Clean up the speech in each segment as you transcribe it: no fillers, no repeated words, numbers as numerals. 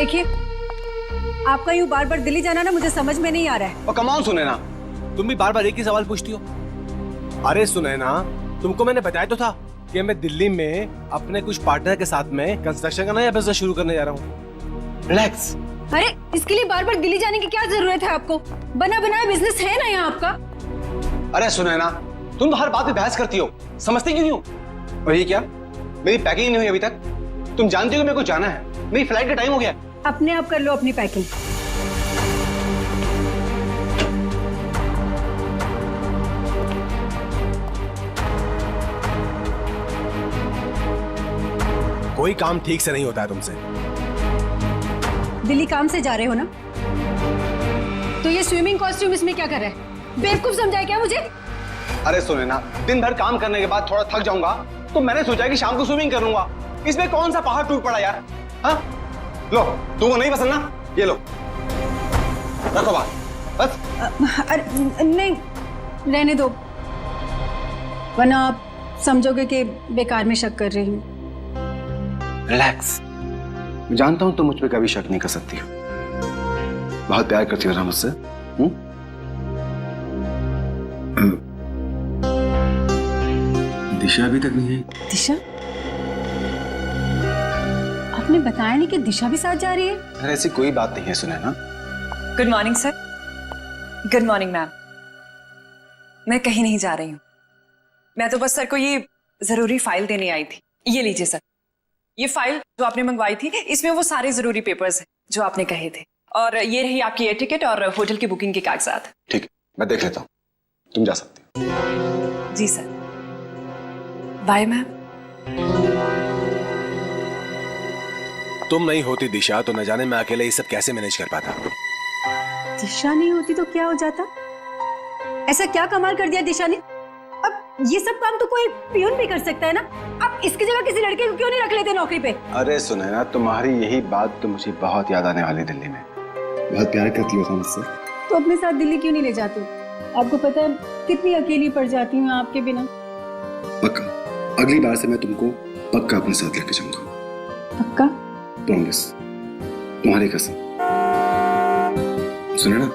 देखिए, आपका यूं बार बार दिल्ली जाना ना मुझे समझ में नहीं आ रहा है। और कमाल सुनैना, तुम भी बार बार एक ही सवाल पूछती हो। अरे सुनैना, तुमको मैंने बताया तो था कि मैं दिल्ली में अपने कुछ पार्टनर के साथ में कंस्ट्रक्शन का नया बिजनेस शुरू करने जा रहा हूँ। रिलैक्स। अरे इसके लिए बार बार दिल्ली जाने की क्या जरूरत है आपको? बना बनाया बिजनेस है ना यहाँ आपका। अरे सुनैना, तुम तो हर बात पे बहस करती हो, समझती क्यों नहीं हो? और ये क्या, मेरी पैकिंग नहीं हुई अभी तक? तुम जानती हो कि मेरे को जाना है, मेरी फ्लाइट का टाइम हो गया। अपने आप कर लो अपनी पैकिंग। कोई काम ठीक से नहीं होता है तुमसे। दिल्ली काम से जा रहे हो ना, तो ये स्विमिंग कॉस्ट्यूम इसमें क्या कर रहा है? बेवकूफ समझाए क्या मुझे? अरे सुनैना, दिन भर काम करने के बाद थोड़ा थक जाऊंगा तो मैंने सोचा कि शाम को स्विमिंग कर लूंगा। इसमें कौन सा पहाड़ टूट पड़ा यार? हाँ, लो, तुमको नहीं पसंद ना, ये लो, रखो बात बस। अरे नहीं, रहने दो, वरना आप समझोगे कि बेकार में शक कर रही हूँ। रिलैक्स। मैं जानता हूं तुम मुझ पे कभी शक नहीं कर सकती हो। बहुत प्यार करती हो ना मुझसे। दिशा अभी तक नहीं है। दिशा? आपने बताया नहीं कि दिशा भी साथ जा रही है? अरे ऐसी कोई बात नहीं है Sunaina. Good morning sir. Good morning ma'am. मैं कहीं नहीं जा रही हूँ, मैं तो बस सर को ये जरूरी फाइल देने आई थी। ये लीजिए सर, ये फाइल जो आपने मंगवाई थी, इसमें वो सारे जरूरी पेपर्स हैं जो आपने कहे थे, और ये रही आपकी एयर टिकट और होटल की बुकिंग के कागजात। ठीक है, मैं देख लेता हूँ, तुम जा सकती हो। जी सर। Bye ma'am. तुम नहीं होती दिशा तो न जाने मैं अकेले ये सब कैसे मैनेज कर पाता। दिशा नहीं होती तो क्या हो जाता? ऐसा क्या कमाल कर दिया दिशा ने? अब ये सब काम तो कोई पियून भी कर सकता है ना। अब इसकी जगह किसी लड़के को क्यों नहीं रख लेते नौकरी पे? अरे सुनैना, तुम्हारी यही बात तो मुझे बहुत याद आने वाली दिल्ली में। बहुत प्यार करती हो मुझसे। तो अपने साथ दिल्ली क्यों नहीं ले जाते? आपको पता है कितनी अकेली पड़ जाती हूँ आपके बिना। पक्का, अगली बार से मैं तुमको पक्का अपने साथ लेके जाऊंगा। पक्का? प्रॉमिस, तुम्हारी कसम। सुनैना,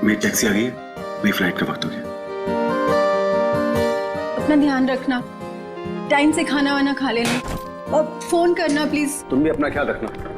मेरी टैक्सी आ गई है, मेरी फ्लाइट का वक्त हो गया। अपना ध्यान रखना, टाइम से खाना वाना खा लेना, और फोन करना प्लीज। तुम भी अपना ख्याल रखना।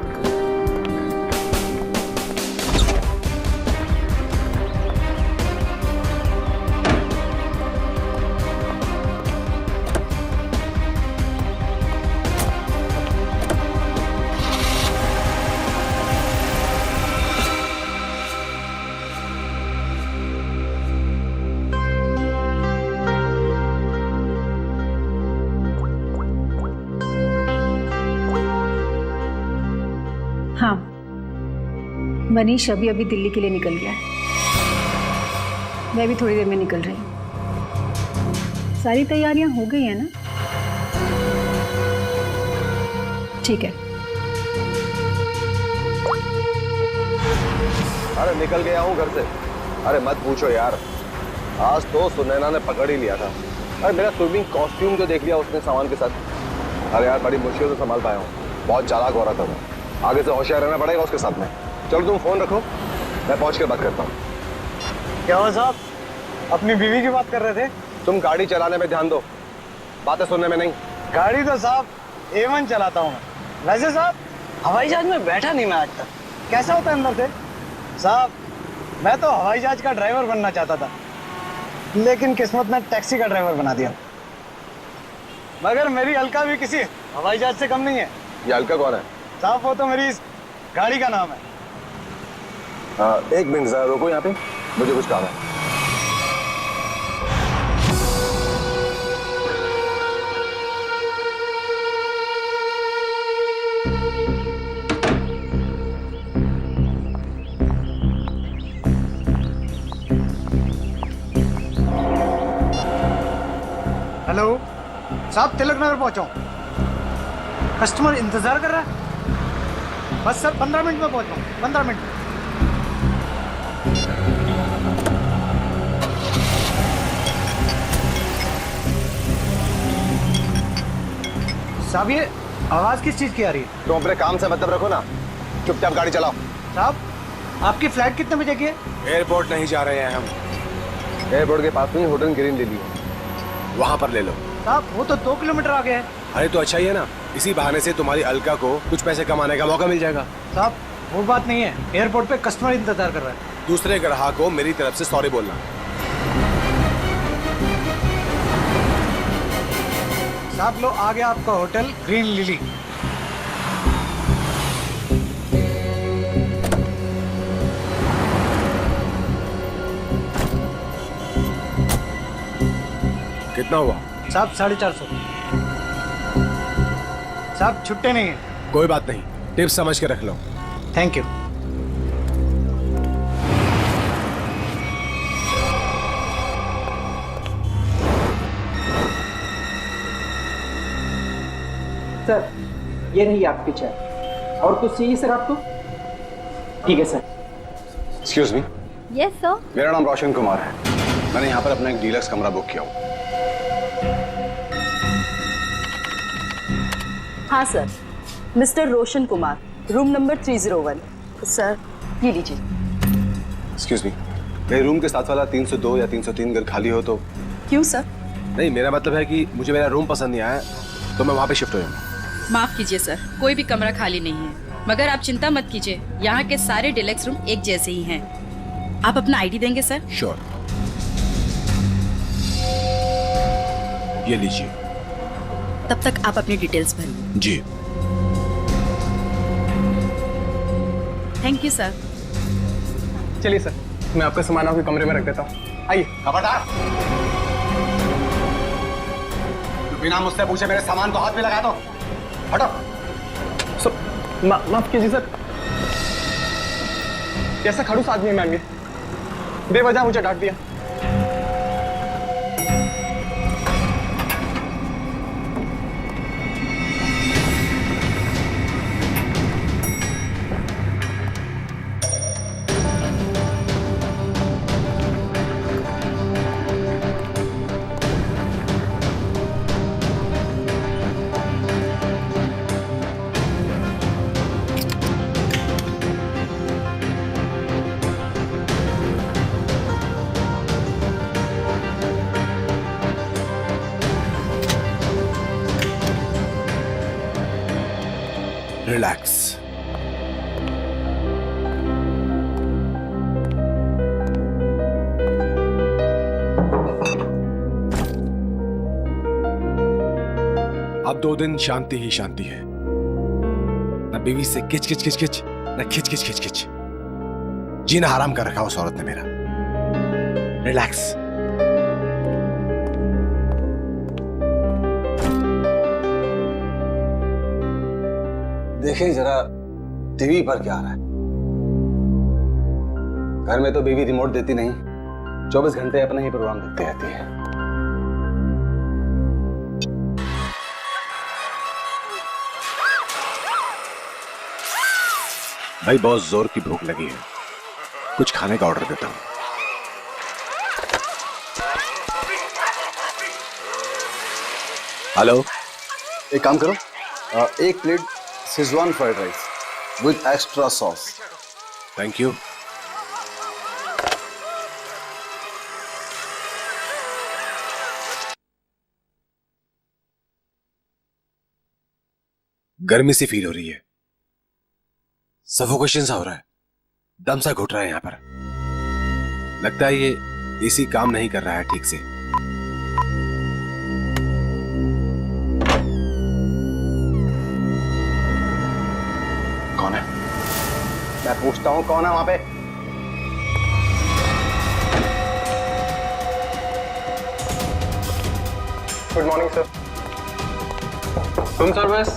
हाँ, मनीष अभी अभी दिल्ली के लिए निकल गया है। मैं भी थोड़ी देर में निकल रही हूँ। सारी तैयारियां हो गई है ना? ठीक है। अरे निकल गया हूँ घर से। अरे मत पूछो यार, आज तो सुनैना ने पकड़ ही लिया था। अरे मेरा स्विमिंग कॉस्ट्यूम जो देख लिया उसने सामान के साथ। अरे यार बड़ी मुश्किल से संभाल पाया हूँ, बहुत चालाक हो रहा था मैं। आगे से होशियार रहना पड़ेगा उसके साथ में। चलो तुम फोन रखो, मैं पहुंच के बात करता हूँ। क्या हुआ साहब, अपनी बीवी की बात कर रहे थे? तुम गाड़ी चलाने में ध्यान दो, बातें सुनने में नहीं। गाड़ी तो साहब A1 चलाता हूँ मैं। वैसे साहब हवाई जहाज में बैठा नहीं मैं आज तक। कैसा होता है अंदर से? साहब मैं तो हवाई जहाज का ड्राइवर बनना चाहता था, लेकिन किस्मत ने टैक्सी का ड्राइवर बना दिया। मगर मेरी अलका भी किसी हवाई जहाज से कम नहीं है। ये अलका कौन है? साहब वो तो मेरी इस गाड़ी का नाम है। एक मिनट जरा रुको यहाँ पे, मुझे कुछ काम है। हेलो साहब, तिलक नगर पहुंचा हूं। कस्टमर इंतजार कर रहा है। बस सर 15 मिनट में पहुंच रहा हूं, 15 मिनट। साहब ये आवाज किस चीज की आ रही है? तुम अपने काम से मतलब रखो ना। चुपचाप गाड़ी चलाओ। साहब आपकी फ्लाइट कितने बजे की है? एयरपोर्ट नहीं जा रहे हैं हम, एयरपोर्ट के पास में होटल ग्रीन लिली है। वहां पर ले लो। साहब वो तो 2 किलोमीटर आगे है। अरे तो अच्छा ही है ना, इसी बहाने से तुम्हारी अलका को कुछ पैसे कमाने का मौका मिल जाएगा। साहब वो बात नहीं है, एयरपोर्ट पे कस्टमर इंतजार कर रहा है। दूसरे ग्राहक को मेरी तरफ से सॉरी बोलना। साहब लो आ गया आपका होटल ग्रीन लिली। कितना हुआ? साहब 450। साहब छुट्टे नहीं है। कोई बात नहीं, टिप्स समझ के रख लो। Thank you. सर ये रही आपकी चाय। और कुछ चाहिए सर आपको? ठीक है sir. Excuse me, yes sir. मेरा नाम रोशन कुमार है। मैंने यहाँ पर अपना एक डीलक्स कमरा बुक किया हुआ। हाँ sir, mister Roshan Kumar, room number 301। Sir ये लीजिए। एक्सक्यूज मी, मेरे रूम के साथ वाला 302 या 303 अगर खाली हो तो? क्यों सर? नहीं, मेरा मतलब है कि मुझे मेरा रूम पसंद नहीं आया तो मैं वहां पे शिफ्ट हो जाऊंगा। माफ कीजिए सर, कोई भी कमरा खाली नहीं है, मगर आप चिंता मत कीजिए, यहाँ के सारे डिलक्स रूम एक जैसे ही हैं। आप अपना आईडी देंगे सर? श्योर। ये लीजिए। तब तक आप अपनी डिटेल्स भरिए। जी। Thank you sir. चलिए सर, मैं आपका सामान आपके कमरे में रख देता हूँ। आइए। खबरदार, तू बिना मुझसे पूछे मेरे सामान को हाथ में लगा दो। हटो। माफ कीजिए सर, कैसा खड़ूस आदमी है मैम ये, बेवजह मुझे डांट दिया। रिलैक्स। अब 2 दिन शांति ही शांति है, न बीवी से किच किच किच किच, न खिच खिच खिच खिच। जीना हराम कर रखा उस औरत ने मेरा। रिलैक्स। देखें जरा टीवी पर क्या आ रहा है। घर में तो बीवी रिमोट देती नहीं, 24 घंटे अपना ही प्रोग्राम देखती रहती है। भाई बहुत जोर की भूख लगी है, कुछ खाने का ऑर्डर देता हूं। हेलो, एक काम करो, एक plate Schezwan fried rice with extra sauce. Thank you. गर्मी सी फील हो रही है, सफोकेशन सा हो रहा है, दम सा घुट रहा है यहां पर। लगता है ये एसी काम नहीं कर रहा है ठीक से। कौन है? मैं पूछता हूं कौन है वहां पे? Good morning sir. Room service.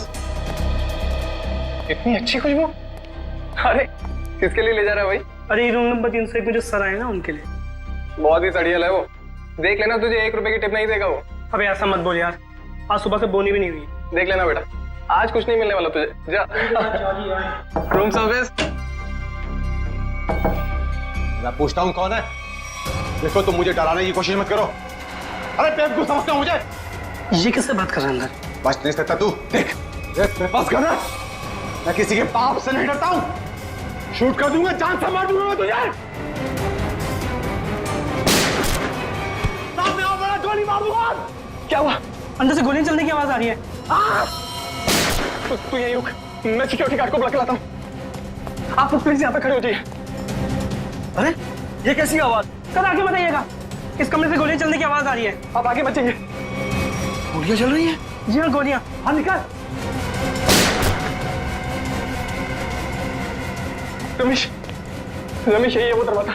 इतनी अच्छी खुशबू। अरे किसके लिए ले जा रहा है भाई? अरे रूम नंबर 301 में जो सर आए ना उनके लिए। बहुत ही सड़ियल है वो, देख लेना, तुझे 1 रुपए की टिप नहीं देगा वो। अबे ऐसा मत बोल यार, आज सुबह से बोनी भी नहीं हुई। देख लेना बेटा, आज कुछ नहीं मिलने वाला तुझे, जा। Room service. मैं पूछता हूं कौन है? देखो तुम मुझे डराने की कोशिश मत करो। अरे पेप को समझता हूं मुझे। ये किससे बात कर रहा है अंदर? बच नहीं सकता तू। देख, बस कर। मैं किसी के बाप से नहीं डरता हूं। शूट कर दूंगा, जान से मार दूंगा मैं तुझे। सामने आओ, बड़ा गोली मार दूंगा। क्या हुआ? अंदर से गोलियां चलने की आवाज आ रही है। तू यहीं रुक, मैं सिक्योरिटी गार्ड को बुला के लाता हूँ। आप लोग प्लीज यहाँ पे खड़े हो जाइए। अरे ये कैसी आवाज? सर आगे बताइएगा। इस कमरे से गोलियां चलने की आवाज आ रही है। आप आगे बचेंगे। गोलियां चल रही हैं? जी हाँ, गोलियां। हाँ निकाल। रमेश, रमेश यही है वो दरवाजा।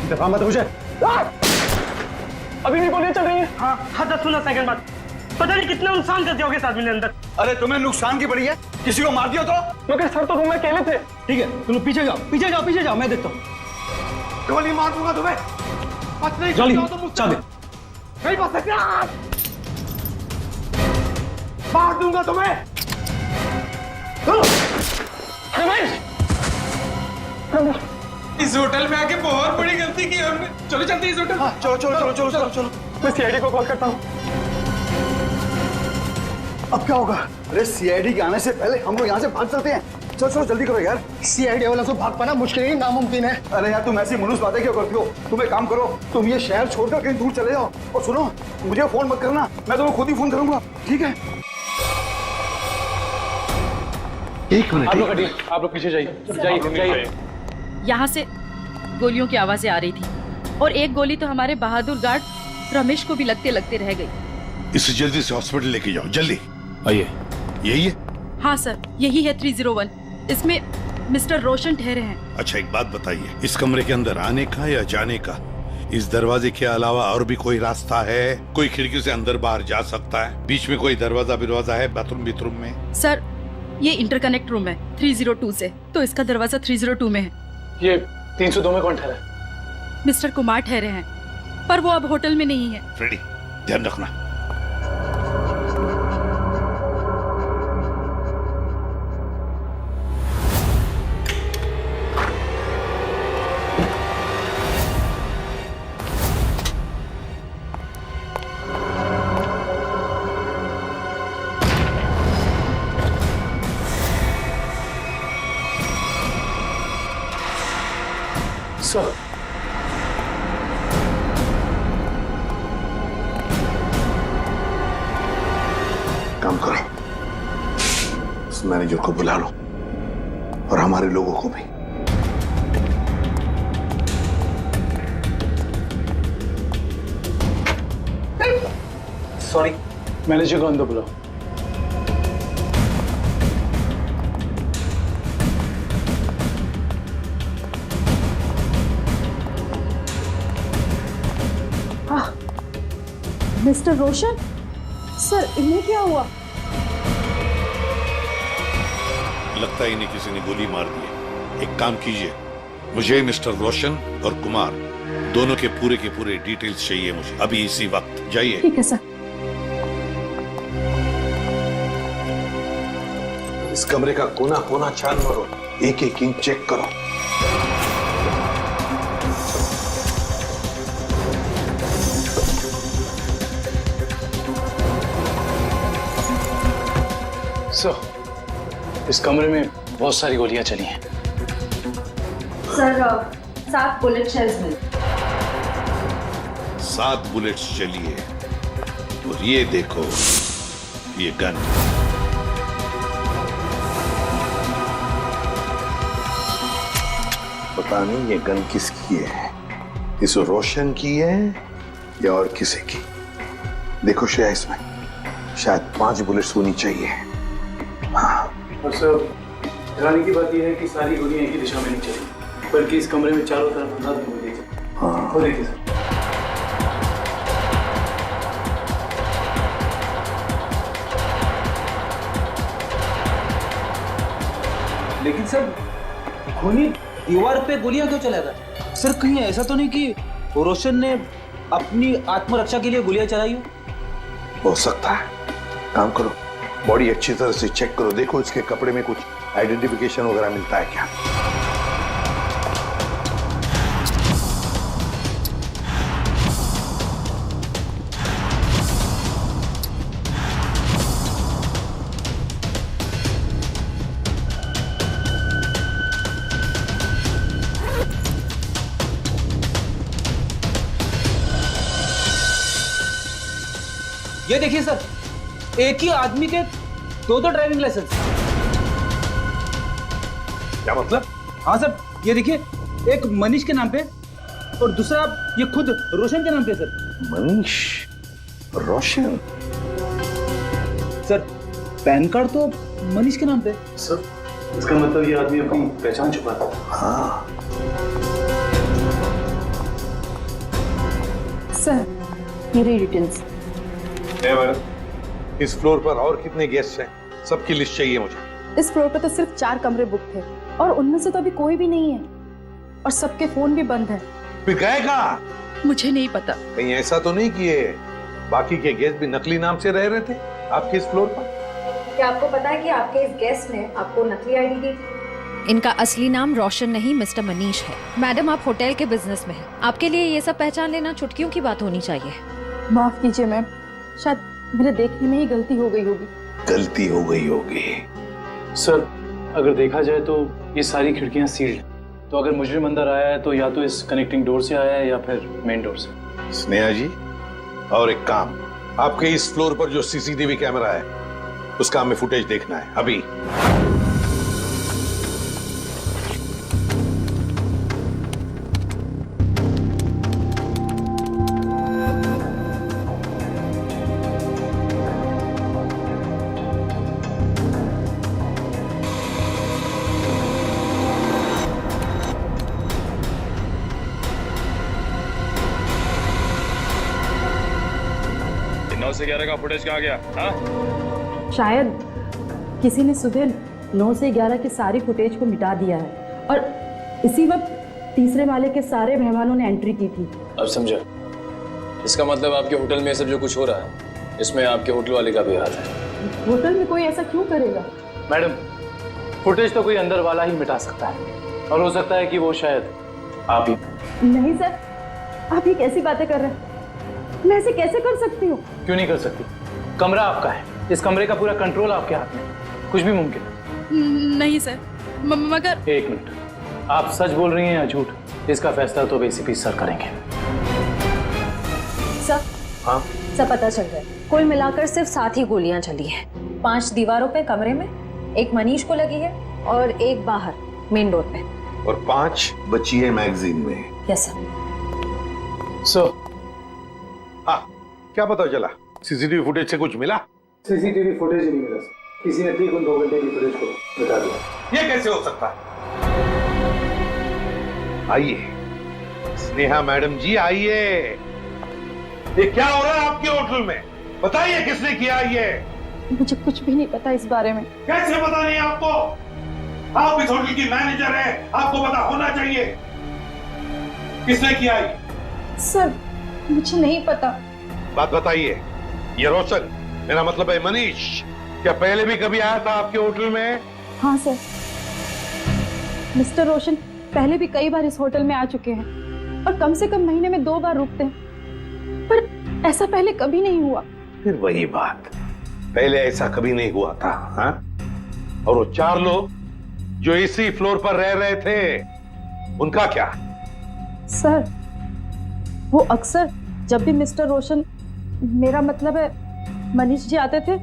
दफा मत मुझे। अभी भी गोलियां चल रही हैं। हाँ हाँ, 10-15 सेकंड बाद। पता नहीं कितना नुकसान कर दिया होगा इस आदमी ने अंदर। अरे तुम्हें नुकसान की पड़ी है, किसी को मार दिया तो? मगर सर तो रूम में अकेले थे। ठीक है, तुम लोग पीछे जाओ, पीछे जाओ, पीछे जाओ, मैं देखता हूँ। गोली मार दूंगा तुम्हें। बच नहीं जॉली, सकते हो तुम। चाबी। नहीं बच सकते। मार दूंगा तुम्हें। रमेश, इस होटल में आके बहुत बड़ी गलती की हमने। चलो चलते इस होटल। चलो चलो चलो चलो चलो चलो। मैं सीआईडी को कॉल करता हूँ। अब क्या होगा? अरे सीआईडी के आने से पहले हम लोग यहाँ से भाग चलते हैं। चलो चलो जल्दी करो यार। सीआईडी वाला से भाग पाना मुश्किल ही नामुमकिन है। अरे यार तुम ऐसी मनुष्य बातें क्यों करती हो? तुम एक काम करो, तुम ये शहर छोड़कर कहीं दूर चले जाओ। और सुनो, मुझे फोन मत करना, मैं तुम्हें खुद ही फोन करूंगा, ठीक है? एक मिनट, आप लोग हटिए, आप लोग पीछे जाइए, जाइए। यहाँ से गोलियों की आवाजें आ रही थी और एक गोली तो हमारे बहादुर गार्ड रमेश को भी लगते लगते रह गई। इसे जल्दी से हॉस्पिटल लेके जाओ, जल्दी। आइए। यही है? हाँ सर, यही है 301। इसमें मिस्टर रोशन ठहरे हैं। अच्छा एक बात बताइए, इस कमरे के अंदर आने का या जाने का इस दरवाजे के अलावा और भी कोई रास्ता है? कोई खिड़की से अंदर बाहर जा सकता है? बीच में कोई दरवाजा है बाथरूम में? सर ये इंटरकनेक्ट रूम है 302 से, तो इसका दरवाजा 302 में है। ये 302 में कौन ठहरा है? मिस्टर कुमार ठहरे हैं, पर वो अब होटल में नहीं है। फ्रेडी, ध्यान रखना। सर काम करो, इस मैनेजर को बुला लो और हमारे लोगों को भी। सॉरी, मैनेजर को अंदर बुलाओ। मिस्टर रोशन, सर इन्हें क्या हुआ? लगता है इन्हें किसी ने गोली मार दी है। एक काम कीजिए, मुझे मिस्टर रोशन और कुमार दोनों के पूरे डिटेल्स चाहिए मुझे अभी इसी वक्त। जाइए। ठीक है सर। इस कमरे का कोना कोना छान मारो, एक एक इंच चेक करो। सर इस कमरे में बहुत सारी गोलियां चली हैं। सर 7 बुलेट शेल्स मिले। 7 बुलेट्स चली है। और ये देखो, ये गन। पता नहीं ये गन किसकी है, इस रोशन की है या और किसी की। देखो श्रेया, इसमें शायद 5 बुलेट्स होनी चाहिए। और सर हैरानी की बात यह है कि सारी गोलियां एक ही दिशा में नहीं चली, बल्कि इस कमरे में चारों तरफ अंधाधुंध गोलियां चली। हाँ। वो देखिए सर। लेकिन सर खूनी दीवार पे गोलियां क्यों चलाता? सर कहीं ऐसा तो नहीं कि रोशन ने अपनी आत्मरक्षा के लिए गोलियां चलाई हो सकता है। काम करो, बॉडी अच्छी तरह से चेक करो, देखो इसके कपड़े में कुछ आइडेंटिफिकेशन वगैरह मिलता है क्या। ये देखिए सर, एक ही आदमी के दो ड्राइविंग लाइसेंस। क्या मतलब? हाँ सर, ये देखिए, एक मनीष के नाम पे और दूसरा ये खुद रोशन के नाम पे सर। मनीष, रोशन। सर पैन कार्ड तो मनीष के नाम पे। सर इसका मतलब ये आदमी अपनी पहचान छुपाता है। हाँ, सर मेरी डिटेल्स। मैडम, इस फ्लोर पर और कितने गेस्ट हैं? सबकी लिस्ट चाहिए मुझे। इस फ्लोर पे तो सिर्फ 4 कमरे बुक थे और उनमें से तो अभी कोई भी नहीं है और सबके फोन भी बंद है। फिर गए कहाँ? मुझे नहीं पता। कहीं ऐसा तो नहीं किए बाकी के गेस्ट भी नकली नाम से रह रहे थे आपके इस फ्लोर पर? क्या आपको पता है कि आपके इस गेस्ट ने आपको नकली आईडी दी थी? इनका असली नाम रोशन नहीं मिस्टर मनीष है। मैडम, आप होटल के बिजनेस में हैं। आपके लिए ये सब पहचान लेना चुटकियों की बात होनी चाहिए। माफ कीजिए मैम, शायद मेरे देखने में ही गलती हो गई होगी। गलती हो गई होगी। सर अगर देखा जाए तो ये सारी खिड़कियां सील्ड हैं, तो अगर मुजरिम अंदर आया है तो या तो इस कनेक्टिंग डोर से आया है या फिर मेन डोर से। स्नेहा जी, और एक काम, आपके इस फ्लोर पर जो सीसीटीवी कैमरा है उसका हमें फुटेज देखना है अभी। से 11 का फुटेज कहाँ गया? हाँ? शायद किसी ने सुबह 9 से 11 के सारी फुटेज को मिटा दिया है और इसी वक्त तीसरे माले के सारे मेहमानों ने एंट्री की थी। अब समझा। इसका मतलब आपके होटल में सब जो कुछ हो रहा है इसमें आपके होटल वाले का भी हाथ है। होटल में कोई ऐसा क्यों करेगा? मैडम, फुटेज तो कोई अंदर वाला ही मिटा सकता है और हो सकता है कि वो शायद आप ही। नहीं सर, आप ये कैसी बातें कर रहे हैं? मैं ऐसे कैसे कर सकती हूँ? क्यों नहीं कर सकती? कमरा आपका है, इस कमरे का पूरा कंट्रोल आपके हाथ में, कुछ भी मुमकिन है। नहीं सर, मगर। एक मिनट, आप सच बोल रही हैं या झूठ? इसका फैसला तो एसीपी सर करेंगे। सर, हाँ सब पता चल गया। कुल मिलाकर सिर्फ 7 ही गोलियां चली हैं। 5 दीवारों पे कमरे में, एक मनीष को लगी है और एक बाहर मेन डोर पे, और 5 बची है मैगजीन में। Yes sir. सर, हाँ, क्या पता चला? सीसीटीवी फुटेज से कुछ मिला? सीसीटीवी फुटेज ही नहीं मिला सर, किसी ने ठीक उन 2 घंटे की फुटेज को मिटा दिया। ये कैसे हो सकता है? आइए स्नेहा मैडम जी, आइए। ये क्या हो रहा है आपके होटल में? बताइए किसने किया ये? मुझे कुछ भी नहीं पता इस बारे में। कैसे पता नहीं आपको? आप इस होटल की मैनेजर हैं, आपको पता होना चाहिए। किसने किया ये? सर मुझे नहीं पता। बात बताइए। ये रोशन, मेरा मतलब है मनीष, क्या पहले भी कभी आया था आपके होटल में? हाँ सर, मिस्टर रोशन पहले भी कई बार इस होटल में आ चुके हैं और कम से कम महीने में 2 बार रुकते हैं, पर ऐसा पहले कभी नहीं हुआ। फिर वही बात, पहले ऐसा कभी नहीं हुआ था। हाँ? और वो 4 लोग जो इसी फ्लोर पर रह रहे थे, उनका क्या? सर वो अक्सर जब भी मिस्टर रोशन, मेरा मतलब है मनीष जी आते थे,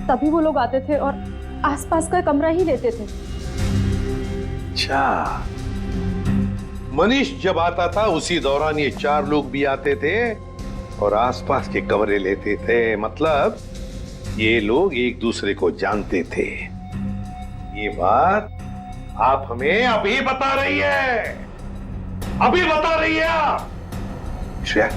तभी वो लोग आते थे और आसपास का कमरा ही लेते थे। अच्छा, मनीष जब आता था उसी दौरान ये 4 लोग भी आते थे और आसपास के कमरे लेते थे। मतलब ये लोग एक दूसरे को जानते थे। ये बात आप हमें अभी बता रही है, अभी बता रही है आप। श्रेया,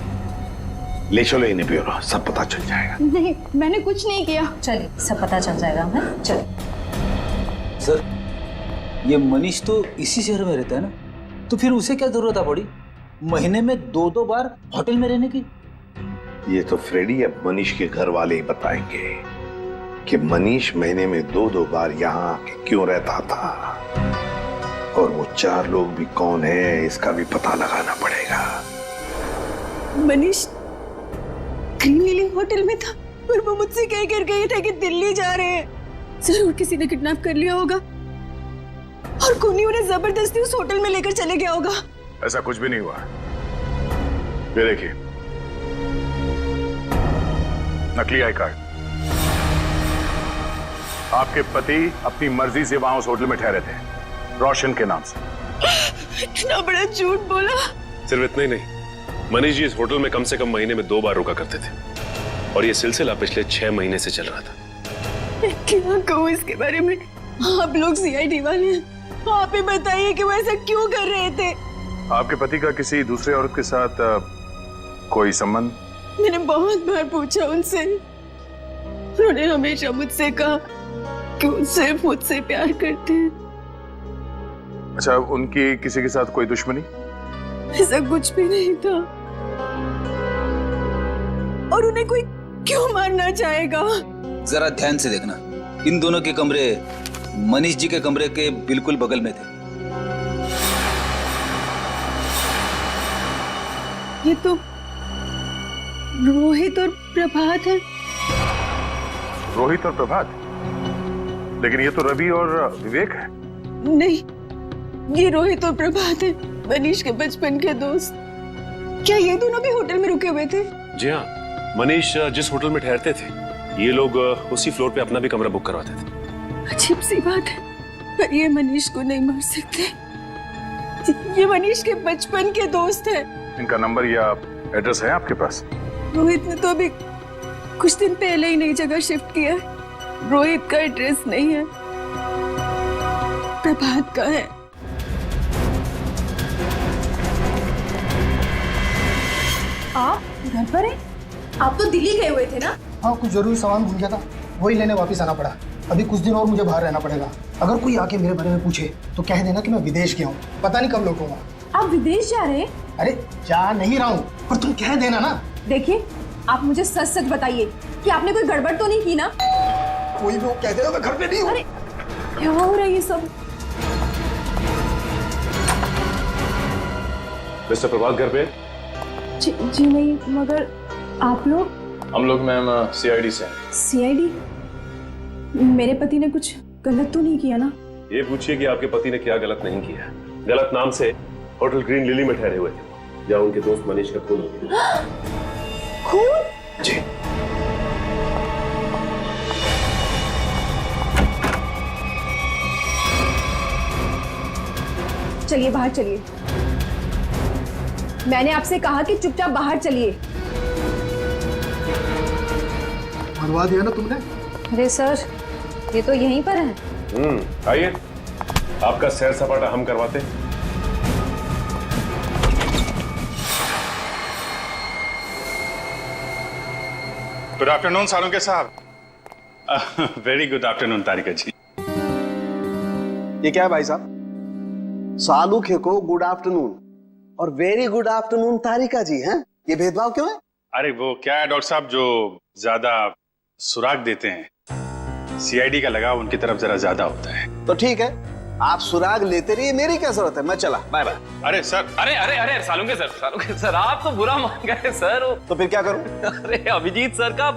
ले चलो इन्हें ब्यूरो, सब पता चल जाएगा। नहीं, मैंने कुछ नहीं किया। चलिए, सब पता चल जाएगा हमें। चलिए। सर ये मनीष तो इसी शहर में रहता है ना, तो फिर उसे क्या जरूरत आ पड़ी महीने में 2-2 बार होटल में रहने की? ये तो फ्रेडी अब मनीष के घर वाले ही बताएंगे कि मनीष महीने में 2-2 बार यहाँ आके क्यों रहता था, और वो 4 लोग भी कौन है इसका भी पता लगाना पड़ेगा। मनीष ग्रीन लिली होटल में था और वो मुझसे कह कर गए थे कि दिल्ली जा रहे हैं। जरूर किसी ने किडनैप कर लिया होगा और कोई उन्हें जबरदस्ती उस होटल में लेकर चले गया होगा। ऐसा कुछ भी नहीं हुआ। ये देखिए, नकली आई कार्ड। आपके पति अपनी मर्जी से वहां उस होटल में ठहरे थे, रोशन के नाम से। इतना बड़ा झूठ बोला। सिर्फ इतना ही नहीं, मनीष जी इस होटल में कम से कम महीने में 2 बार रुका करते थे और ये सिलसिला पिछले 6 महीने से चल रहा था। मैं क्या कहूँ इसके बारे में? आप लोग सीआईडी वाले हैं, आप ही बताइए कि वो ऐसा क्यों कर रहे थे। आपके पति का किसी दूसरे औरत के साथ कोई संबंध? मैंने बहुत बार पूछा उनसे, उन्होंने हमेशा मुझसे कहा कि वो सिर्फ मुझसे प्यार करते हैं। अच्छा, उनकी किसी के साथ कोई दुश्मनी? ऐसा कुछ भी नहीं था। और उन्हें कोई क्यों मारना चाहेगा? जरा ध्यान से देखना, इन दोनों के कमरे मनीष जी के कमरे के बिल्कुल बगल में थे। ये तो रोहित और प्रभात है। रोहित और प्रभात? लेकिन ये तो रवि और विवेक है। नहीं, ये रोहित और प्रभात है, मनीष के बचपन के दोस्त। क्या ये दोनों भी होटल में रुके हुए थे? जी हाँ, मनीष जिस होटल में ठहरते थे ये लोग उसी फ्लोर पे अपना भी कमरा बुक करवाते थे। अजीब सी बात है, पर ये मनीष को नहीं मार सकते। ये मनीष के बचपन के दोस्त हैं। इनका नंबर या एड्रेस है आपके पास? रोहित ने तो अभी कुछ दिन पहले ही नई जगह शिफ्ट किया है। रोहित का एड्रेस नहीं है, प्रभात का है। आप घर पर हैं? आप तो दिल्ली गए हुए थे ना? हाँ, कुछ जरूरी सामान भूल गया था, वही लेने वापस आना पड़ा। अभी कुछ दिन और मुझे बाहर रहना पड़ेगा। अगर कोई आके मेरे बारे में पूछे तो कह देना कि मैं विदेश गया हूँ, पता नहीं कब लौटूंगा। आप विदेश जा रहे हैं? अरे जा नहीं रहा हूँ, पर तुम कह देना ना। देखिए, आप मुझे सच सच बताइए कि आपने कोई गड़बड़ तो नहीं की ना? कोई भी वो कह देगा मैं घर पे नहीं हूँ। अरे क्या हो रहा है ये सब? मिस्टर प्रभात घर पे? जी नहीं, मगर आप लोग? हम लोग मैम सीआईडी से हैं। सीआईडी? मेरे पति ने कुछ गलत तो नहीं किया ना? ये पूछिए कि आपके पति ने क्या गलत नहीं किया। गलत नाम से होटल ग्रीन लिली में ठहरे हुए थे जहाँ उनके दोस्त मनीष का खून हो गया। खून? जी। चलिए बाहर चलिए। मैंने आपसे कहा कि चुपचाप बाहर चलिए। मरवा दिया ना तुमने? अरे सर, ये तो यहीं पर है। आइए, आपका सैर सपाटा हम करवाते हैं। गुड आफ्टरनून सालुंके साहब। वेरी गुड आफ्टरनून तारिका जी। ये क्या है भाई साहब? सालुखे को गुड आफ्टरनून और वेरी गुड आफ्टरनून तारिका जी हैं? ये भेदभाव क्यों है? अरे वो क्या है डॉक्टर साहब, जो ज्यादा सुराग देते हैं सीआईडी का लगाव उनकी तरफ जरा ज्यादा होता है। तो ठीक है, आप सुराग लेते रहिए, मेरी क्या जरूरत है, मैं चला, बाय बाय। अरे सर, अरे अरे अरे सालुंके सर आप तो बुरा मान गए सर। तो फिर क्या करूं? अरे अभिजीत सर का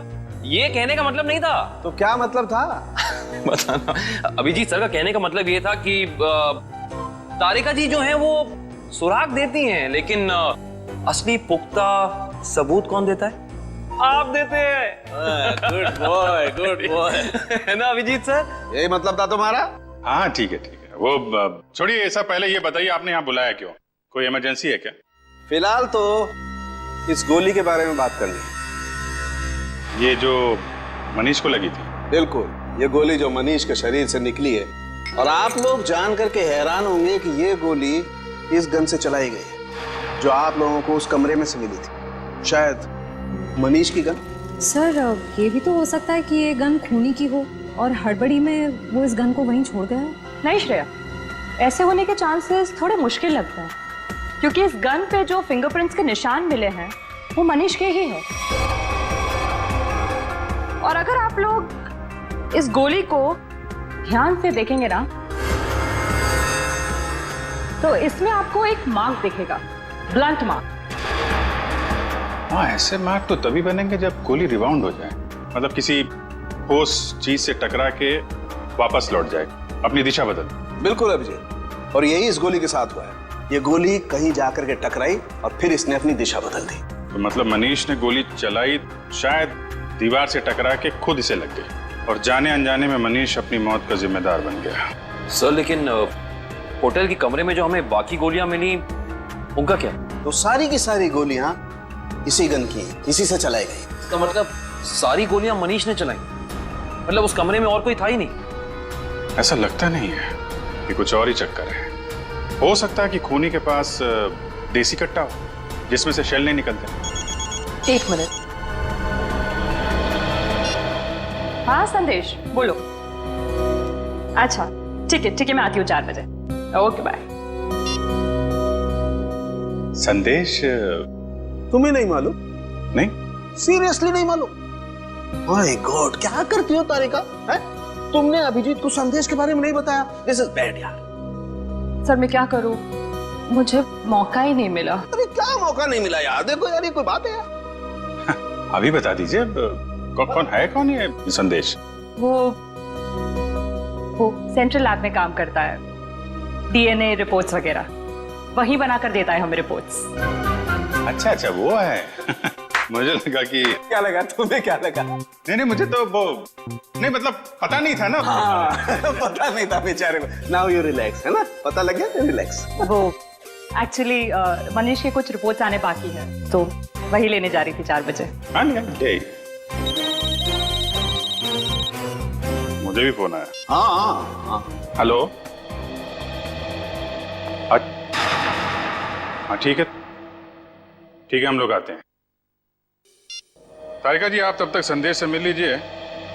ये कहने का मतलब नहीं था। तो क्या मतलब था? बताना। अभिजीत सर का कहने का मतलब ये था कि तारिका जी जो हैं वो सुराग देती हैं, लेकिन असली पुख्ता सबूत कौन देता है? आप देते हैं। गुड बॉय है ना अभिजीत सर? यही मतलब था तुम्हारा? हाँ ठीक है ठीक है। वो छोड़िए ये सब, पहले ये बताइए आपने यहाँ बुलाया क्यों? कोई इमरजेंसी है क्या? फिलहाल तो इस गोली के बारे में बात करनी है। ये जो मनीष को लगी थी? बिल्कुल, ये गोली जो मनीष के शरीर से निकली है, और आप लोग जान करके हैरान होंगे कि ये गोली इस गन से चलाई गई है जो आप लोगों को उस कमरे में से मिली थी। शायद मनीष की गन। सर, ये भी तो हो सकता है कि ये गन खूनी की हो और हड़बड़ी में वो इस गन को वहीं छोड़ गया हो। नहीं श्रेया, ऐसे होने के चांसेस थोड़े मुश्किल लगते हैं, क्योंकि इस गन पे जो फिंगरप्रिंट्स के निशान मिले हैं वो मनीष के ही हैं। और अगर आप लोग इस गोली को ध्यान से देखेंगे ना, तो इसमें आपको एक मार्क दिखेगा, ब्लंट मार्क। हाँ, ऐसे मार्क तो तभी बनेंगे जब गोली रिबाउंड हो जाए, मतलब किसी ठोस चीज से टकरा के वापस लौट जाए, अपनी दिशा बदल। बिल्कुल अभिजीत, और यही इस गोली के साथ हुआ है। ये गोली कहीं जाकर के टकराई और फिर इसने अपनी दिशा बदल दी। तो मतलब मनीष ने गोली चलाई शायद दीवार से टकरा के खुद इसे लग गई और जाने अनजाने में मनीष अपनी मौत का जिम्मेदार बन गया। सर लेकिन होटल के कमरे में जो हमें बाकी गोलियां मिली उनका क्या? तो सारी की सारी गोलियां इसी गन की हैं, इसी से चलाई गई। इसका मतलब सारी गोलियां मनीष ने चलाई? मतलब उस कमरे में और कोई था ही नहीं? ऐसा लगता नहीं है कि कुछ और ही चक्कर है। हो सकता है कि खूनी के पास देसी कट्टा हो जिसमें से शेल नहीं निकलते। एक मिनट। हाँ संदेश बोलो। अच्छा ठीक है मैं आती हूँ 4 बजे। Okay bye. संदेश तुम्हें नहीं मालूम? नहीं, सीरियसली नहीं मालूम? माय गॉड, क्या करती हो तारिका? है? तुमने अभिजीत को संदेश के बारे में नहीं बताया। दिस इज बैड यार। सर मैं क्या करूं, मुझे मौका ही नहीं मिला। अरे क्या मौका नहीं मिला यार? देखो यार ये कोई बात है यार? अभी बता दीजिए कौन है संदेश? वो सेंट्रल लैब में काम करता है, डीएनए रिपोर्ट्स वगैरह वही बनाकर देता है हमें रिपोर्ट्स। अच्छा वो है। मुझे लगा कि क्या लगा तुम्हें? क्या लगा? नहीं मुझे तो वो नहीं, मतलब पता नहीं था ना। पता नहीं था बेचारे को। नाउ यू रिलैक्स, है ना? पता लग गया तो रिलैक्स। वो एक्चुअली मनीष के कुछ रिपोर्ट्स आने बाकी है तो वही लेने जा रही थी 4 बजे। मुझे भी फोन आया। हाँ। हेलो। हाँ ठीक है हम लोग आते हैं। तारिका जी आप तब तक संदेश से मिल लीजिए,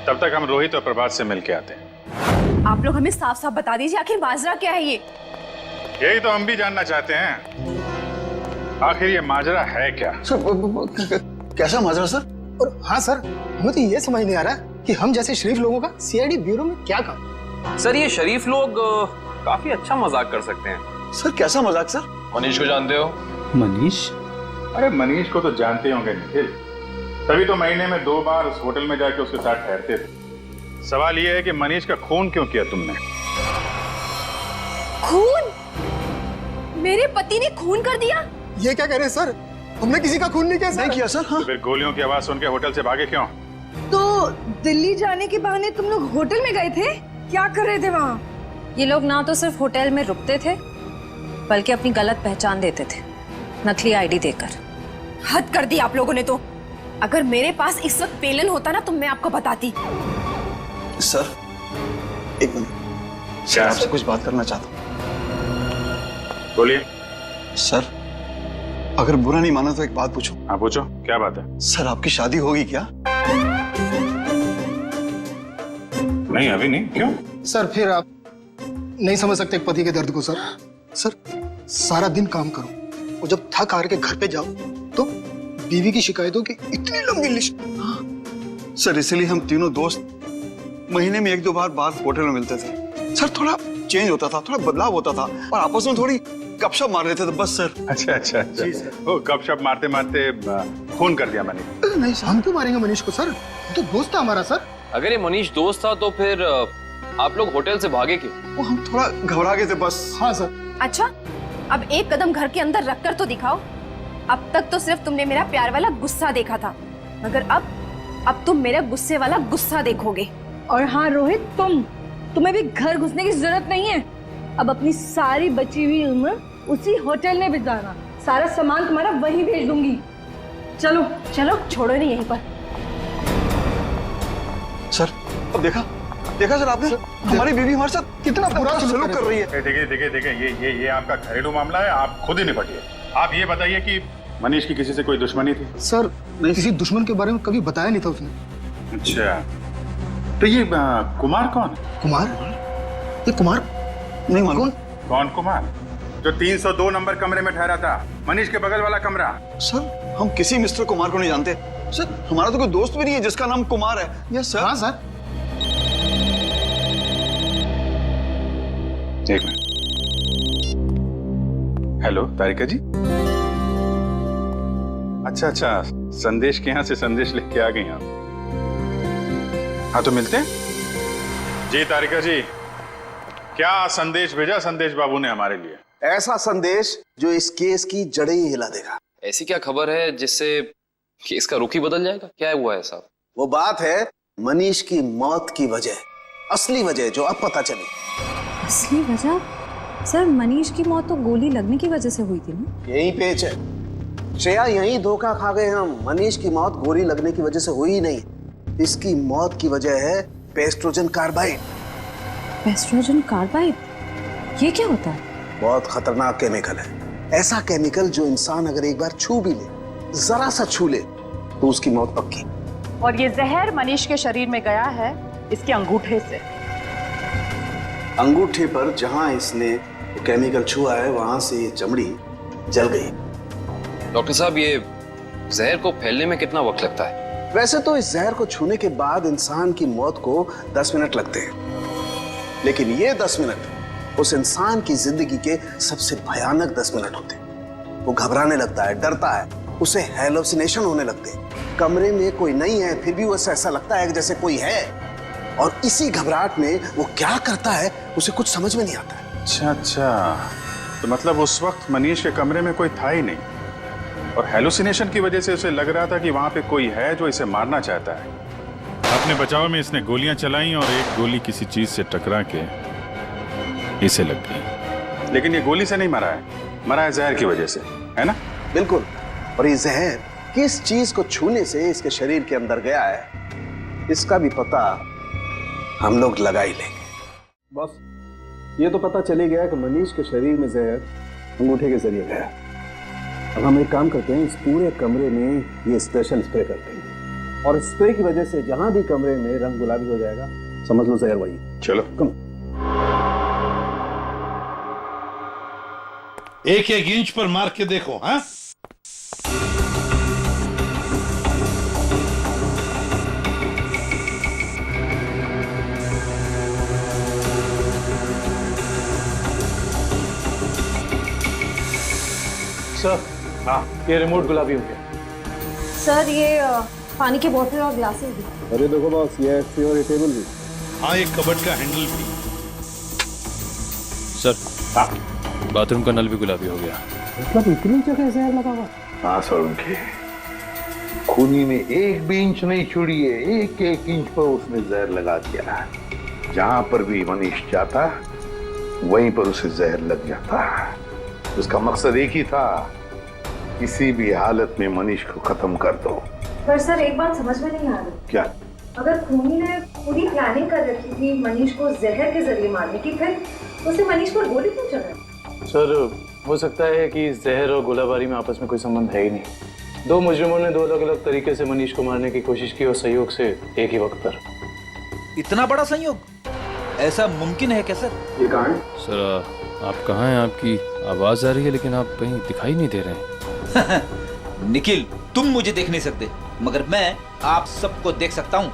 तब तक हम रोहित और प्रभात से मिल के आते हैं। आप लोग हमें साफ साफ बता दीजिए आखिर माजरा क्या है ये? यही तो हम भी जानना चाहते हैं, आखिर ये माजरा है क्या? कैसा माजरा सर? और हाँ सर, हमें तो ये समझ नहीं आ रहा कि हम जैसे शरीफ लोगों का सीआईडी ब्यूरो में क्या काम? सर ये शरीफ लोग काफी अच्छा मजाक कर सकते हैं। सर कैसा मजाक सर? मनीष को जानते हो? मनीष? अरे मनीष को तो जानते होंगे निखिल, तभी तो महीने में 2 बार उस होटल में जाके उसके साथ ठहरते थे। सवाल यह है कि मनीष का खून क्यों किया तुमने? खून? मेरे पति ने खून कर दिया? ये क्या कह रहे हैं सर? हमने किसी का खून नहीं किया सर। नहीं किया सर। हाँ? तो फिर गोलियों की आवाज सुन के होटल से भागे क्यों? तो दिल्ली जाने के बहाने तुम लोग होटल में गए थे? क्या कर रहे थे वहाँ? ये लोग ना तो सिर्फ होटल में रुकते थे बल्कि अपनी गलत पहचान देते थे, नकली आईडी देकर। हद कर दी आप लोगों ने तो। अगर मेरे पास इस वक्त पेलन होता ना तो मैं आपको बताती। सर एक मिनट, सर आपसे कुछ बात करना चाहता हूँ। बोलिए। सर अगर बुरा नहीं माना तो एक बात पूछूं? हाँ पूछो, क्या बात है? सर आपकी शादी होगी क्या? नहीं अभी नहीं। क्यों? सर फिर आप नहीं समझ सकते पति के दर्द को सर। सर सारा दिन काम करो और जब थक हार के घर पे जाओ तो बीवी की शिकायतों की इतनी लंबी लिस्ट। सर इसीलिए हम तीनों दोस्त महीने में 1-2 बार होटल में मिलते थे। सर थोड़ा चेंज होता था, थोड़ा बदलाव होता था और आपस में थोड़ी गपशप मार लेते थे बस सर। अच्छा। जी सर। वो गपशप मारते मारते खून कर दिया मैंने। नहीं सर, हम क्यों मारेंगे मनीष को सर? तो दोस्त था हमारा सर। अगर ये मनीष दोस्त था तो फिर आप लोग होटल से भागे क्यों? वो हम थोड़ा घबरा गए थे बस। हाँ सर। अच्छा अब एक कदम घर के अंदर रखकर तो दिखाओ। अब तक तो सिर्फ तुमने मेरा प्यार वाला गुस्सा देखा था, मगर अब तुम मेरा गुस्से वाला गुस्सा देखोगे। और हाँ रोहित, तुम्हें भी घर घुसने की जरूरत नहीं है। अब अपनी सारी बची हुई उम्र उसी होटल में बिताना। सारा सामान तुम्हारा वहीं भेज दूंगी। चलो छोड़ो नहीं यहीं पर। सर अब देखा सर आपने? हमारी बीवी हमारे साथ कितना बुरा सलूक कर रही है। देखिए ये आपका घरेलू मामला है, आप खुद ही निपटिए। आप ये बताइए कि मनीष की किसी से कोई दुश्मनी थी? सर नहीं, किसी दुश्मन के बारे में कभी बताया नहीं था उसने। अच्छा तो ये कुमार कौन? कुमार? ये कुमार नहीं मालूम। कौन कुमार? जो 302 नंबर कमरे में ठहरा था, मनीष के बगल वाला कमरा। सर हम किसी मिस्टर कुमार को नहीं जानते सर। हमारा तो कोई दोस्त भी नहीं है जिसका नाम कुमार है। Yes sir. हाँ सर। एक मिनट। हेलो तारिका जी। अच्छा संदेश के यहाँ से संदेश लिख के आ गई आप। हाँ तो मिलते हैं। जी तारिका जी, क्या संदेश भेजा संदेश बाबू ने हमारे लिए? ऐसा संदेश जो इस केस की जड़ें ही हिला देगा। ऐसी क्या खबर है जिससे केस का रुख ही बदल जाएगा? क्या हुआ है साहब? वो बात है मनीष की मौत की वजह, असली वजह जो अब पता चली। असली वजह? सर मनीष की मौत तो गोली लगने की वजह से हुई थी ना? यही पेच है श्रेया, यही धोखा खा गए हम। मनीष की मौत गोली लगने की वजह से हुई ही नहीं, इसकी मौत की वजह है पेस्ट्रोजन कार्बाइड। पेस्ट्रोजन कार्बाइड? ये क्या होता है? बहुत खतरनाक केमिकल है, ऐसा केमिकल जो इंसान अगर एक बार छू भी ले, जरा सा छू ले, तो उसकी मौत पक्की। और ये जहर मनीष के शरीर में गया है इसके अंगूठे से। अंगूठे पर जहां इसने केमिकल छुआ है वहां से ये चमड़ी जल गई। डॉक्टर साहब, ये जहर को फैलने में कितना वक्त लगता है? वैसे तो इस जहर को छूने के बाद इंसान की मौत को 10 मिनट लगते हैं, लेकिन ये 10 मिनट उस इंसान की जिंदगी के सबसे भयानक 10 मिनट होते हैं। वो घबराने लगता है, डरता है, उसे हैलुसिनेशन होने लगते हैं। कमरे में कोई नहीं है फिर भी उसे ऐसा लगता है जैसे कोई है, और इसी घबराहट में वो क्या करता है उसे कुछ समझ में नहीं आता है। अच्छा, तो मतलब उस वक्त मनीष के कमरे में कोई था ही नहीं, और हेलुसिनेशन की वजह से उसे लग रहा था कि वहां पे कोई है जो इसे मारना चाहता है। अपने बचाव में इसने गोलियां चलाई और एक गोली किसी चीज से टकरा के इसे लग गई। लेकिन ये गोली से नहीं मरा है, मरा है जहर की वजह से, है ना? बिल्कुल। और ये जहर किस चीज को छूने से इसके शरीर के अंदर गया है, इसका भी पता हम लोग लगा ही लेंगे। बस ये तो पता चली गया कि मनीष के शरीर में जहर अंगूठे के जरिए गया। अब हम एक काम करते हैं, इस पूरे कमरे में ये स्पेशल स्प्रे करते हैं, और स्प्रे की वजह से जहां भी कमरे में रंग गुलाबी हो जाएगा, समझ लो जहर वही। चलो कम। एक एक इंच पर मार के देखो। हाँ, सर, हाँ, ये रिमोट गुलाबी हो गया। सर ये पानी की बोतल और ग्लासेस भी। अरे देखो बॉस, ये एक्सी और ये टेबल भी। हाँ, एक कबर्ड का हैंडल भी। सर, हाँ, बाथरूम का नल भी गुलाबी हो गया। मतलब इतनी जगह जहर लगा हुआ? हाँ सर, उनके खूनी ने एक भी इंच नहीं छोड़ी है, एक एक इंच पर उसने जहर लगा दिया। जहां पर भी मनीष जाता वहीं पर उसे जहर लग जाता। उसका मकसद एक ही था, किसी भी हालत में मनीष को खत्म कर दो। पर सर एक बात समझ में नहीं आ रही। क्या? अगर खूनी ने पूरी प्लानिंग कर रखी थी मनीष को जहर के जरिए मारने की, फिर उसे मनीष पर गोली क्यों चलाई? सर, हो सकता है कि जहर और गोलाबारी में आपस में कोई संबंध है ही नहीं। दो मुजरिमों ने दो अलग अलग तरीके से मनीष को मारने की कोशिश की और संयोग से एक ही वक्त पर। इतना बड़ा संयोग ऐसा मुमकिन है क्या सर? ये कहाँ है? सर, आप कहाँ हैं? आपकी आवाज आ रही है लेकिन आप कहीं दिखाई नहीं दे रहे हैं। निखिल, तुम मुझे देख नहीं सकते, मगर मैं आप सबको देख सकता हूँ।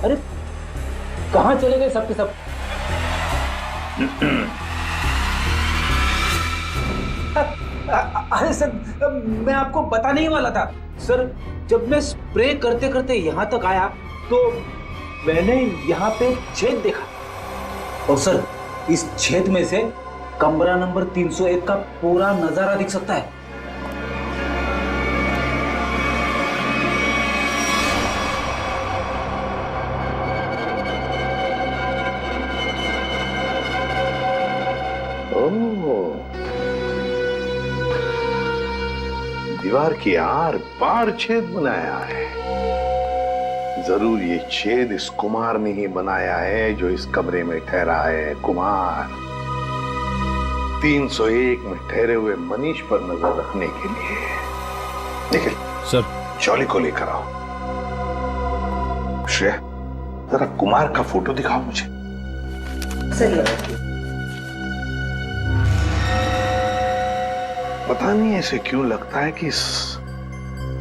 अरे कहाँ चले गए सबके सब? अरे सर, मैं आपको बताने ही वाला था। सर, जब मैं स्प्रे करते करते यहाँ तक आया तो मैंने यहाँ पे छेद देखा, और सर इस छेद में से कमरा नंबर 301 का पूरा नजारा दिख सकता है। दीवार की आर पार छेद बनाया है। जरूर ये छेद इस कुमार ने ही बनाया है जो इस कमरे में ठहरा है। कुमार 301 में ठहरे हुए मनीष पर नजर रखने के लिए। निखिल सर, चौली को लेकर आओ। श्रेया, जरा कुमार का फोटो दिखाओ मुझे। पता नहीं ऐसे क्यों लगता है कि इस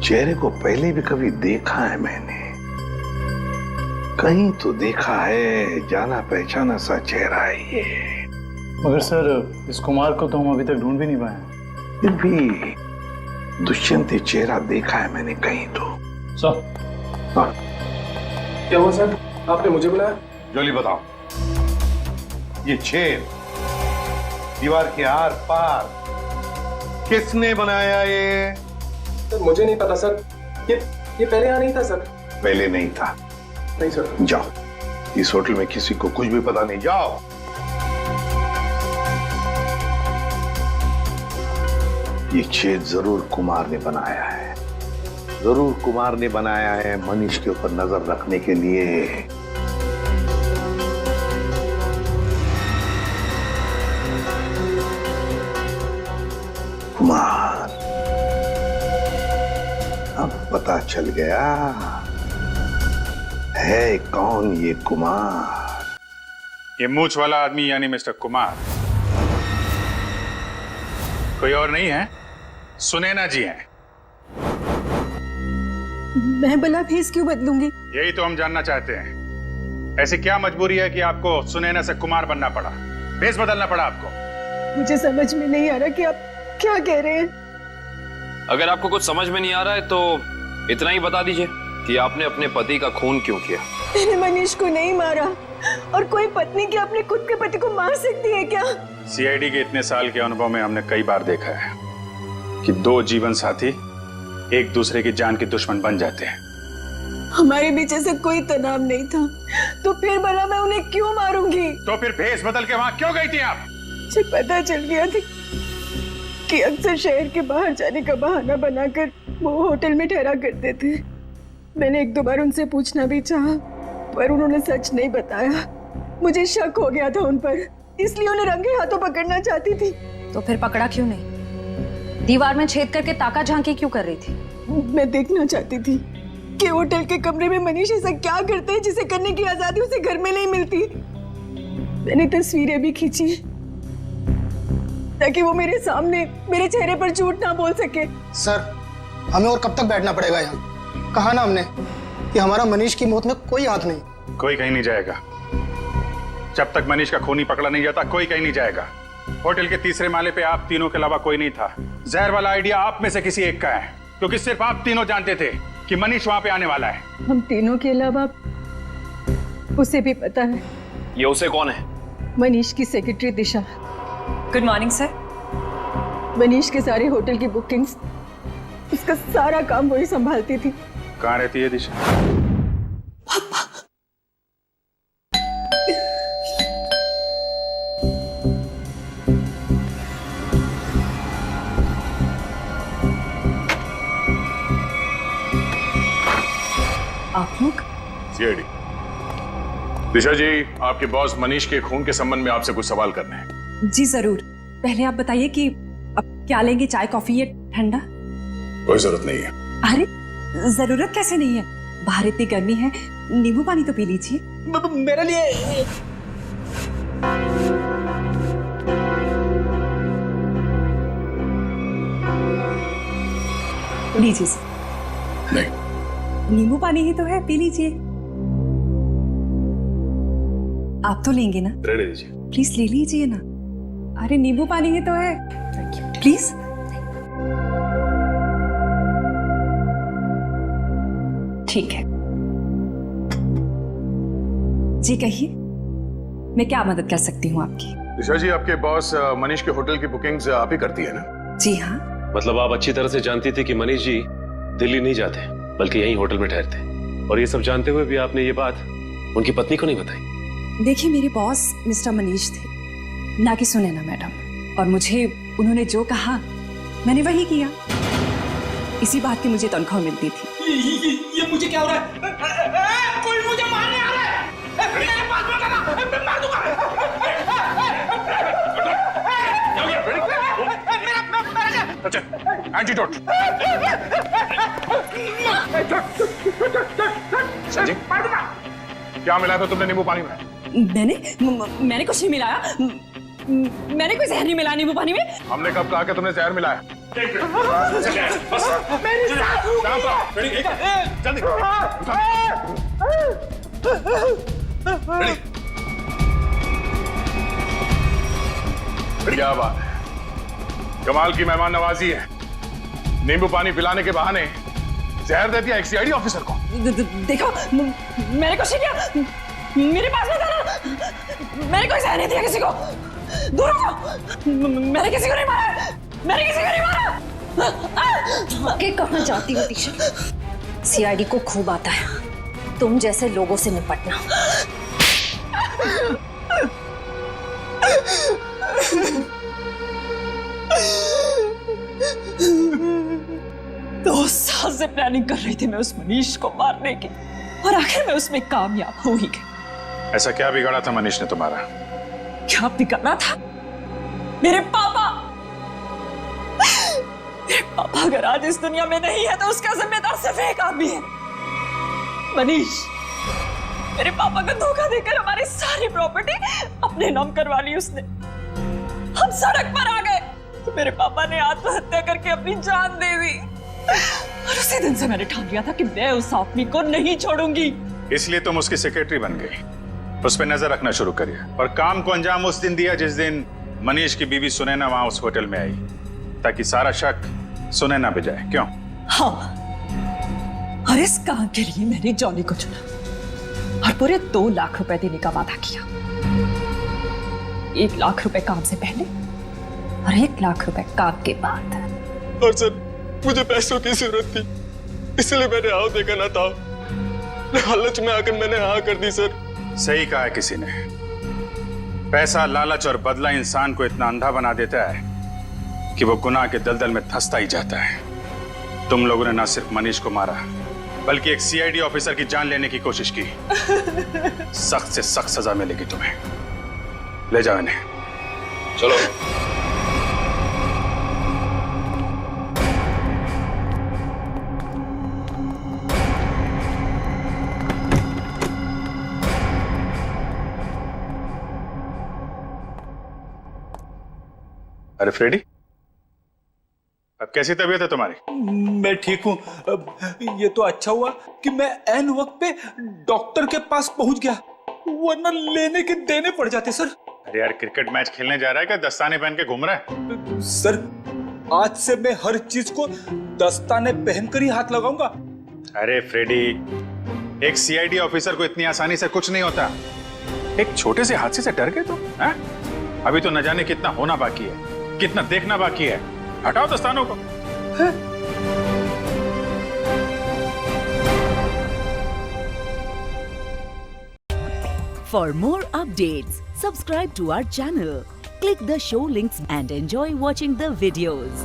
चेहरे को पहले भी कभी देखा है मैंने, कहीं तो देखा है, जाना पहचाना सा चेहरा है ये। मगर सर, इस कुमार को तो हम अभी तक ढूंढ भी नहीं पाए। फिर भी दुष्यंत चेहरा देखा है मैंने कहीं तो। सर, हाँ। क्या हुआ सर? आपने मुझे बुलाया? जोली बताओ, ये छेद दीवार के आर पार किसने बनाया ये? सर मुझे नहीं पता सर, ये पहले यहाँ नहीं था सर। पहले नहीं था? नहीं सर। जाओ, इस होटल में किसी को कुछ भी पता नहीं, जाओ। ये छेद जरूर कुमार ने बनाया है, जरूर कुमार ने बनाया है मनीष के ऊपर नजर रखने के लिए। कुमार, अब पता चल गया है कौन ये कुमार। ये मूंछ वाला आदमी यानी मिस्टर कुमार कोई और नहीं है, सुनैना जी हैं। मैं भला भेस क्यों बदलूंगी? यही तो हम जानना चाहते हैं, ऐसी क्या मजबूरी है कि आपको सुनैना से कुमार बनना पड़ा, भेस बदलना पड़ा आपको? मुझे समझ में नहीं आ रहा कि आप क्या कह रहे हैं। अगर आपको कुछ समझ में नहीं आ रहा है तो इतना ही बता दीजिए कि आपने अपने पति का खून क्यों किया। मैंने मनीष को नहीं मारा, और कोई पत्नी क्या अपने खुद के पति को मार सकती है क्या? सीआईडी के इतने साल के अनुभव में हमने कई बार देखा है कि दो जीवन साथी एक दूसरे की जान के दुश्मन बन जाते हैं। हमारे बीच ऐसा कोई तनाव नहीं था, तो फिर भला मैं उन्हें क्यों मारूंगी? तो फिर भेस बदल के वहां क्यों गई थी आप? मुझे पता चल गया था कि अक्सर शहर के बाहर जाने का बहाना बनाकर वो होटल में ठहरा करते थे। मैंने एक दो बार उनसे पूछना भी चाहा, पर उन्होंने सच नहीं बताया। मुझे शक हो गया था उन पर, इसलिए उन्हें रंगे हाथों पकड़ना चाहती थी। तो फिर पकड़ा क्यों नहीं? दीवार में छेद करके ताका झांकी क्यों कर रही थी? मैं देखना चाहती थी कि होटल के कमरे में मनीष ऐसा क्या करते हैं जिसे करने की आजादी उसे घर में नहीं मिलती। मैंने तस्वीरें भी खींची ताकि वो मेरे सामने मेरे चेहरे पर झूठ ना बोल सके। सर, हमें और कब तक बैठना पड़ेगा यहाँ? कहा ना हमने कि हमारा मनीष की मौत में कोई हाथ नहीं। कोई कहीं नहीं जाएगा, जब तक मनीष का खूनी पकड़ा नहीं जाता कोई कहीं नहीं जाएगा। होटल के तीसरे माले पे आप तीनों के अलावा कोई नहीं था। जहर वाला आइडिया आप में से किसी एक का है, क्योंकि सिर्फ आप तीनों जानते थे कि मनीष वहां पे आने वाला है। हम तीनों के अलावा उसे भी पता है। ये उसे कौन है? मनीष की secretary Disha. Good morning sir. Manish के सारे होटल की बुकिंग्स, उसका सारा काम वही संभालती थी। कहाँ रहती है दिशा? आप लोग? सीआईडी। दिशा जी, आपके बॉस मनीष के खून के संबंध में आपसे कुछ सवाल करने हैं। जी जरूर। पहले आप बताइए कि अब क्या लेंगे, चाय कॉफी या ठंडा? कोई जरूरत नहीं है। अरे जरूरत कैसे नहीं है, बाहर इतनी गर्मी है, नींबू पानी तो पी लीजिए। मेरे लिए लीजिए सर। नहीं, नींबू पानी ही तो है, पी लीजिए। आप तो लेंगे ना? रहने दीजिए। प्लीज ले लीजिए ना। अरे नींबू पानी ही तो है, प्लीज। ठीक है जी, कहिए मैं क्या मदद कर सकती हूँ आपकी? दिशा जी, आपके बॉस मनीष के होटल की बुकिंग्स आप ही करती है ना? जी हाँ। मतलब आप अच्छी तरह से जानती थी कि मनीष जी दिल्ली नहीं जाते बल्कि यहीं होटल में ठहरते, और ये सब जानते हुए भी आपने ये बात उनकी पत्नी को नहीं बताई? देखिए, मेरे बॉस मिस्टर मनीष थे, ना कि सुनैना मैडम, और मुझे उन्होंने जो कहा मैंने वही किया। इसी बात की मुझे तनख्वाह मिलती थी। ये मुझे क्या हो रहा है? कोई मुझे मारने आ रहा है। मेरे पास मत आना, मैं मार दूंगा। अच्छा, एंटीडोट। संजय, क्या मिलाया था तुमने नींबू पानी में? मैंने कुछ नहीं मिलाया। मैंने कोई जहर नहीं मिलाया नींबू पानी में। हमने कब कहा कि तुमने जहर मिलाया? मेरी साथ क्या बात है, कमाल की मेहमान नवाजी है। नींबू पानी पिलाने के बहाने जहर दे दिया एक सीआईडी ऑफिसर को। देखो मैंने कुछ नहीं किया, मेरे पास में था ना, मैंने कोई सहायता नहीं दिया किसी को, दूर हो जाओ, मैंने किसी को नहीं मारा, मैंने किसी को नहीं मारा। आगे कहाँ जाती हो दिशा? सीआईडी को खूब आता है तुम जैसे लोगों से निपटना। 2 साल से प्लानिंग कर रही थी मैं उस मनीष को मारने की, और आखिर में उसमें कामयाब हो ही गई। ऐसा क्या बिगाड़ा था मनीष ने तुम्हारा? क्या बिगाड़ना था? मेरे पापा अगर आज इस दुनिया में नहीं है तो उसका जिम्मेदार सिर्फ एक आदमी है, मनीष। मेरे पापा को धोखा देकर हमारी सारी प्रॉपर्टी अपने नाम करवा ली उसने। हम सड़क पर आ गए तो मेरे पापा ने आत्महत्या करके अपनी जान दे दी, और उसी दिन से मैंने ठान लिया था कि मैं उस आदमी को नहीं छोड़ूंगी। इसलिए तुम उसकी सेक्रेटरी बन गई, उस पर नजर रखना शुरू करिए, और काम को अंजाम उस दिन दिया जिस दिन मनीष की बीवी सुनैना वहां उस होटल में आई, ताकि सारा शक सुनैना पे जाए। क्यों? हाँ, और इस काम के लिए मैंने जॉनी को चुना और पूरे 2 लाख रुपए देने का वादा किया। 1 लाख रुपए काम से पहले और 1 लाख रुपए काम के बाद। और सर मुझे पैसों की जरूरत थी, इसलिए मैंने हाँ देखा ना था, लालच में आकर मैंने हाँ कर दी सर। सही कहा है किसी ने, पैसा, लालच और बदला इंसान को इतना अंधा बना देता है कि वो गुनाह के दलदल में धंसता ही जाता है। तुम लोगों ने ना सिर्फ मनीष को मारा, बल्कि एक सीआईडी ऑफिसर की जान लेने की कोशिश की। सख्त से सख्त सजा मिलेगी तुम्हें। ले जाओ इन्हें। चलो। अरे फ्रेडी, अब कैसी तबीयत है तुम्हारी? मैं ठीक हूँ। ये तो अच्छा हुआ कि मैं ऐन वक्त पे डॉक्टर के पास पहुंच गया, वरना लेने के देने पड़ जाते सर। अरे यार, क्रिकेट मैच खेलने जा रहा है क्या दस्ताने पहन के घूम रहा है? सर आज से मैं हर चीज को दस्ताने पहनकर ही हाथ लगाऊंगा। अरे फ्रेडी, एक सीआईडी ऑफिसर को इतनी आसानी से कुछ नहीं होता। एक छोटे से हादसे से डर गए तो? अभी तो न जाने कितना होना बाकी है, कितना देखना बाकी है। हटाओ दस्तानों को। For more updates, subscribe to our channel, click the show links and enjoy watching the videos.